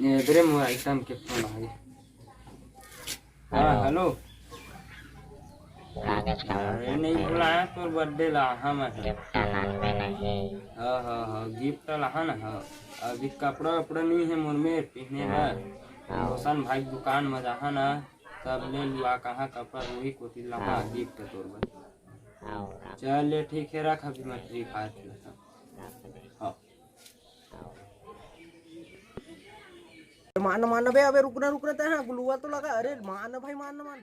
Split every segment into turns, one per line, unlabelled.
इधरे मोर आइटम के फोन आ गए। हाँ हेलो। अरे नहीं बुलाया तो बर्थडे ला हम हाँ गिफ्ट ला ना। हाँ अभी कपड़ा वपड़ा नहीं है मोर में पहने ला। रोशन भाई दुकान में जहाँ ना सब ले लुआ कहाँ कपड़ा वही कोती ला गिफ्ट तोर बा। चल ठीक है रख अभी मैं फ्री फायर खेलता हूँ।
मारना मारना बे, अबे रुकना रुकना तेरा ग्लूवा तो लगा। अरे मारना भाई मारना मान।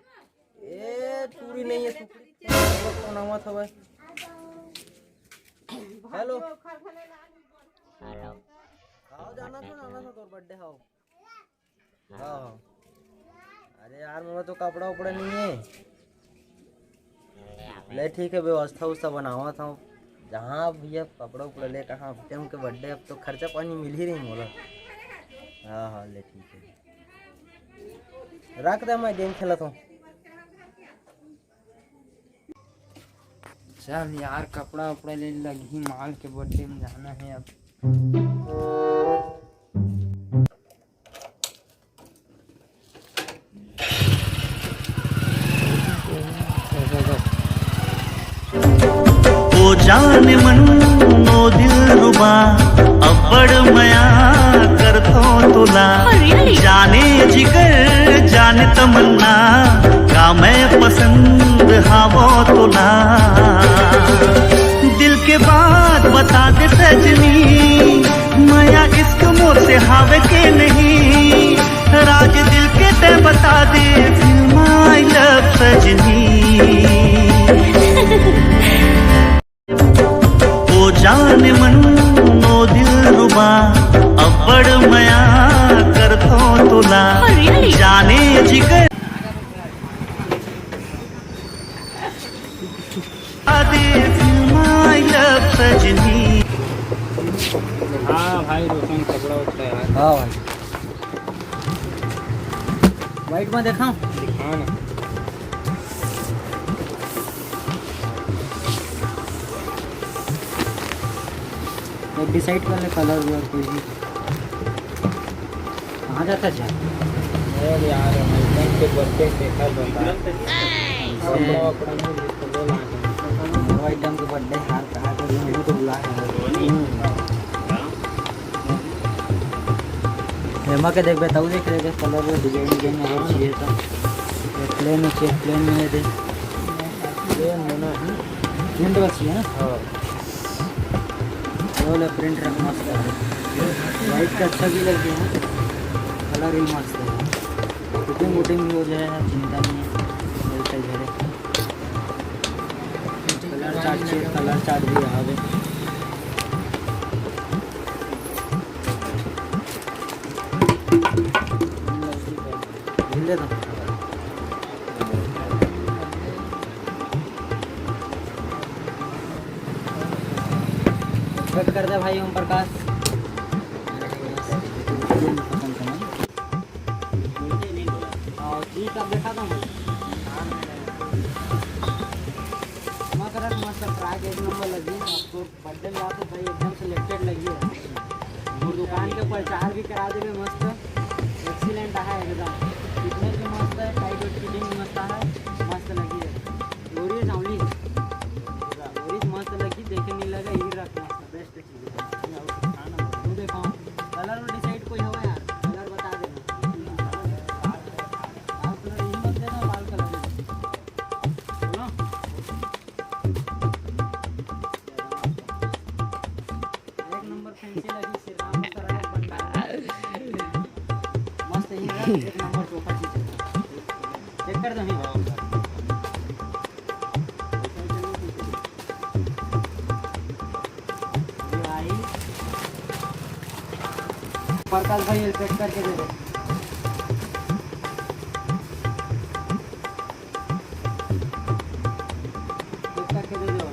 ए पूरी नहीं है सुपड़ी तो नामा था भाई। हेलो
हेलो
आओ जाना था तोर बर्थडे हाउ। हाँ अरे यार मेरे तो कपड़ा उपड़ा नहीं है। ले ठीक है व्यवस्था उस्ता बनावा था जहाँ भैया कपड़ा उपड़ा ले कहाँ के बर्थडे अब तो खर्चा पानी मिल ही रही मोला। हाँ ले ठीक है रख दे मैं गेम खेलता हूँ।
चल यार कपड़ा उपड़ा ले लगी माल के बर्थडे में जाना है अब।
ओ जान मन नो दिल रुबा अब्बड़ मया कर तो तुला जाने जिगर जाने तमन्ना का मैं पसंद हावो तुला दिल के बात बता दे सजनी मया इश्क मोर से हावे के नहीं राज दिल के ते बता दे माय लव सजनी। ओ जान मन नो दिल रुबा अब्बड़ मया कर तो तुला जाने जिगर माय लव सजनी।
हाँ भाई रोशन कपड़ा उठता है।
हाँ भाई वाइट में देखा
दिखा ना।
डिसाइड कर ले कलर भी कोई भी कहाँ जाता है
यार एकदम के बर्थडे देखा बता कपड़ा वपड़ा नहीं
आइटम के बर्थडे हार कहाँ कर तो बुला हेमा के देख बताऊ देख रहे कलर में डिजाइन डिजाइन अगर चाहिए तो प्लेन में चाहिए प्लेन में दे प्लेन होना है प्रिंट बस चाहिए ना। हाँ वो प्रिंट रंग मस्त है वाइट का अच्छा भी लग गया है कलर ही मस्त है फिटिंग वुटिंग हो जाए चिंता नहीं है कलर चार्ट चाहिए कलर चार्ट भी यहाँ पे ले दो कट कर दे भाई ओम प्रकाश। ठीक अब देखा था मस्त ट्रैक एक नंबर लगी आपको बर्थडे में आते भाई एकदम सिलेक्टेड लगी है और दुकान के प्रचार भी करा देंगे मस्त एक्सीलेंट है एकदम कितने भी मस्त है टाइट वेट फिटिंग मस्त है मस्त लगी है लोरी साउंडी लोरी मस्त लगी देखे नहीं लगा ये रख मस्त बेस्ट चीज़ है तू देखो कलर में डिसाइड कोई होगा यार कलर बता देना आप कलर यही मत देना लाल कलर सुनो एक नंबर फैंसी लगी श्री राम सराय बंदा मस्त ही है एक नंबर चौका चीज चेक कर दो भाई प्रकाश भाई चेक करके दे दो चेक करके दे दो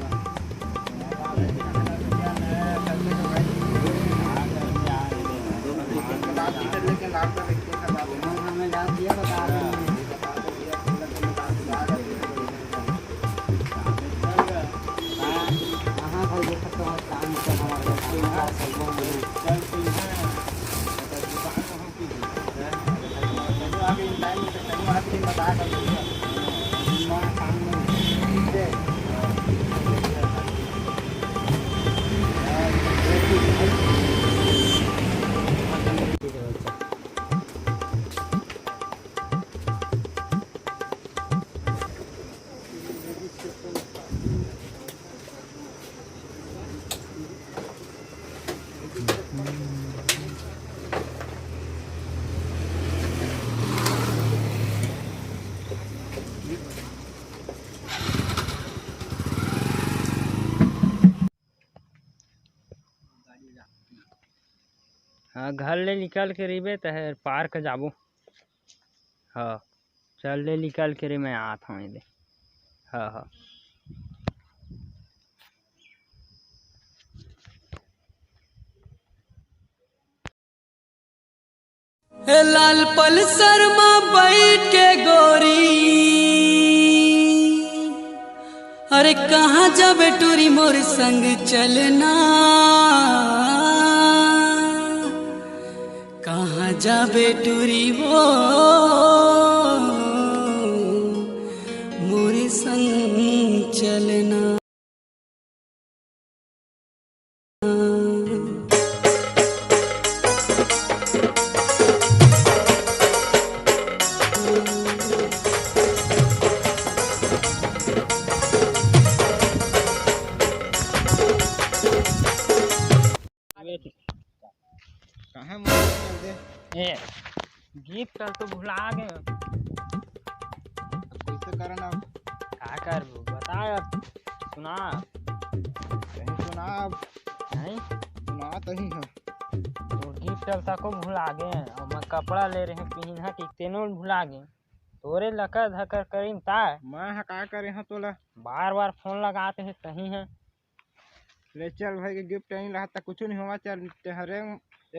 हमें डाल दिया बता रहे हैं हाँ भाई देख सकते हो काम हमारे दिन बता कर काम में
हाँ घर ले निकल के रिबे तो है पार्क जाबो। हाँ चल ले निकल के रे मैं आता हूँ इधर। हाँ हाँ
लाल पल्सर में बैठ के गोरी, अरे कहाँ जाबे टूरी मोर संग चलना, कहाँ जाबे टूरी वो मोर संग चलना।
कहाँ मोबाइल दे
ए गीत कर तो भुला गए।
कैसे करना
क्या कर बता अब सुना।
कहीं सुना अब
नहीं
सुना तो ही है
तो गिफ्ट को भुला गए और मैं कपड़ा ले रहे हैं पहना के तेनो भुला गए। तोरे लकर धकर करीम ता
मैं है का करे हैं तोला
बार बार फोन लगाते हैं सही है।
ले चल भाई के गिफ्ट नहीं रहा था कुछ नहीं हुआ। चल तेहरे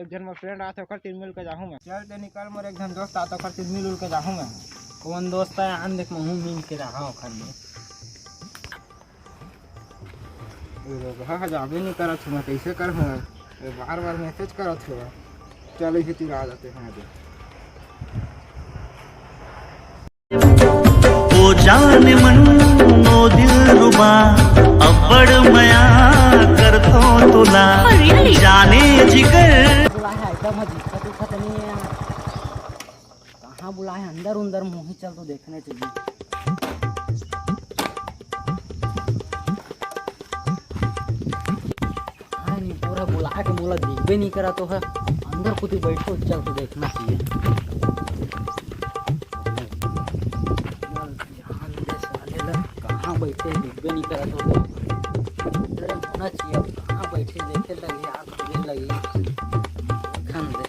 एक जन में फ्रेंड आता ओकर तीन मिल के जाहूँ मैं। चल ते निकल मोर एक जन दोस्त आता ओकर तीन मिल के जाहूँ मैं।
कौन दोस्त है आन देख महू मिल के रहा खंडे
हाँ जाबे नहीं करत हूँ मैं कैसे कर हूँ बार बार मैसेज करत हुआ। चल इसी तीर आ जाते हैं
ओ जान मन नो दिल रुबा अब्बड़ मया कर तो तुला जाने जिगर
बुलाए है एकदम दिक्कत उखत नहीं है। कहाँ बुलाए है अंदर अंदर मुँह चल तो देखने चाहिए। पूरा बुला के बोला दिखबे नहीं करा तो है अंदर खुद ही बैठो चल तो देखना चाहिए। कहाँ बैठे दिखबे नहीं करा तो होना चाहिए। कहाँ बैठे देखे लगे आँख लगी खन दे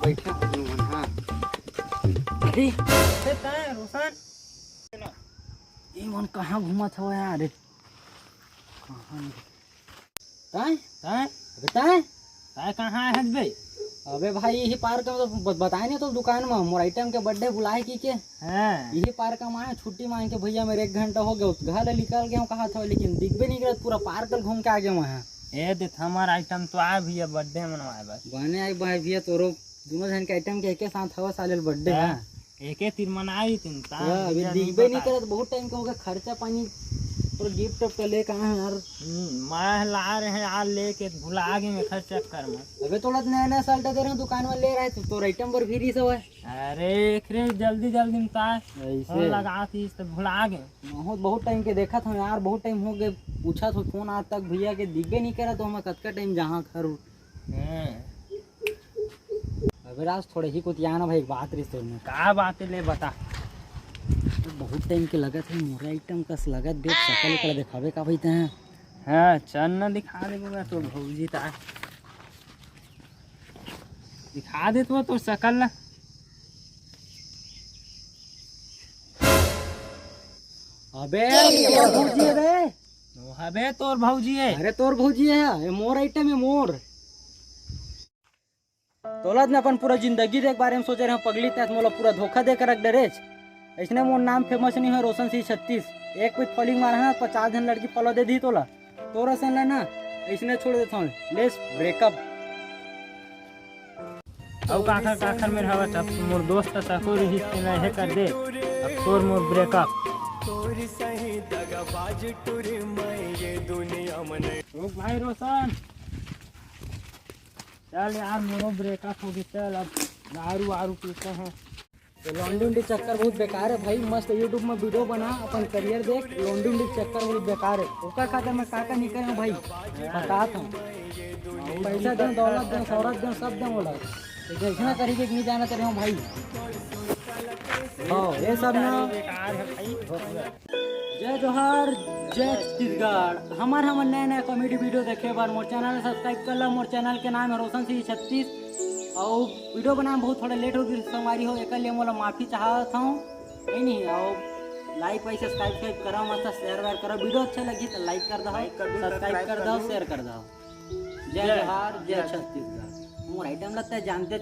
बैठे हाँ अरे रोशन ये मन कहाँ घूमत हो यार कहाँ ताय ताय बताए
ताय कहाँ है बे।
अबे भाई यही पार्क में तो बताए नहीं तो दुकान में मोर आइटम के बर्थडे बुलाए की
हाँ
यही पार्क में आए छुट्टी मांग के भैया मेरे 1 घंटा हो गया घर निकल गया कहा था लेकिन दिखबे नहीं करत पूरा पार्क घूम के आ गए वहाँ।
ए देख हमारा आइटम तो आए भैया बर्थडे मनवाए बस
बने आई भाई भैया तोरो दोनों जन के आइटम के एक साथ हवा साले बर्थडे है
एक तीन मनाई तीन
अभी दिखबे नहीं करत बहुत टाइम के हो गया खर्चा पानी और गिफ्ट तो ले कहाँ है यार।
मैं ला रहे हैं यार लेके भुला गए में खर्च चक्कर में।
अबे थोड़ा नया नया साल्ट दे रहे हैं दुकान में ले रहा है तो आइटम पर फ्री सब है।
अरे जल्दी जल्दी में तार
ऐसे
लगा थी तो भुला गए।
बहुत टाइम के देखा था यार बहुत टाइम हो गए पूछा तो फोन आज तक भैया के दिखबे नहीं करा तो हम कतका टाइम जहाँ घर अबे राज थोड़े ही कुछ आना भाई बात रिश्ते में
का बात ले बता।
बहुत टाइम के लगत है मोरे आइटम कस लगत देख सकल कर दिखावे का भाई हैं।
हाँ चल न दिखा देगा तो भौजी ता दिखा दे तो शकल ना।
अबे तोर भौजी है बे
अबे तोर भौजी है।
अरे तोर भौजी है ये मोर आइटम है मोर तोला ने अपन पूरा जिंदगी के बारे में सोचे रहे पगली तैस मोला पूरा धोखा दे कर रख डरेच। ऐसने मोर नाम फेमस नहीं है रोशन सिंह 36। एक कुछ फॉलिंग मारा ना 50 जन लड़की फॉलो दे दी तोला तोरा सन ना ऐसने छोड़ देता हूँ। Let's breakup.
अब काखर में हवा तब मोर दोस्त सको रिश्ते में है कर दे अब तोर मोर ब्रेकअप। रुक भाई रोशन चल यार मोरो ब्रेकअप हो गया। चल अब दारू वारू पीते हैं।
लॉन्डी उंडी चक्कर बहुत बेकार है भाई। मस्त यूट्यूब में वीडियो बना अपन करियर देख। लॉन्डी उंडी चक्कर बहुत बेकार है। ओका खातिर मैं काका नहीं करे भाई बताता हूँ। पैसा दे दौलत दे शौहरत दे सब दे बोला ऐसा तरीके नहीं जाना तेरे हूँ भाई। हाँ ये सब ना
बेकार है भाई।
जय जोहार जय छत्तीसगढ़। हमार नया नया कॉमेडी वीडियो देखे बार मोर चैनल सब्सक्राइब कर लो। मोर चैनल के नाम है रोशन सिंह 36। और वीडियो बनाने बहुत थोड़ा लेट हो गई संगवारी हो एक लिए मोला माफ़ी चाहता हूँ नहीं। और लाइक वाइक सब्सक्राइब करो मस्त शेयर वेयर करो। वीडियो अच्छा लगी तो लाइक कर दो सब्सक्राइब कर दो शेयर कर दो। जय जोहार जय छत्तीसगढ़। मोर आइटम लगता है जानते थे।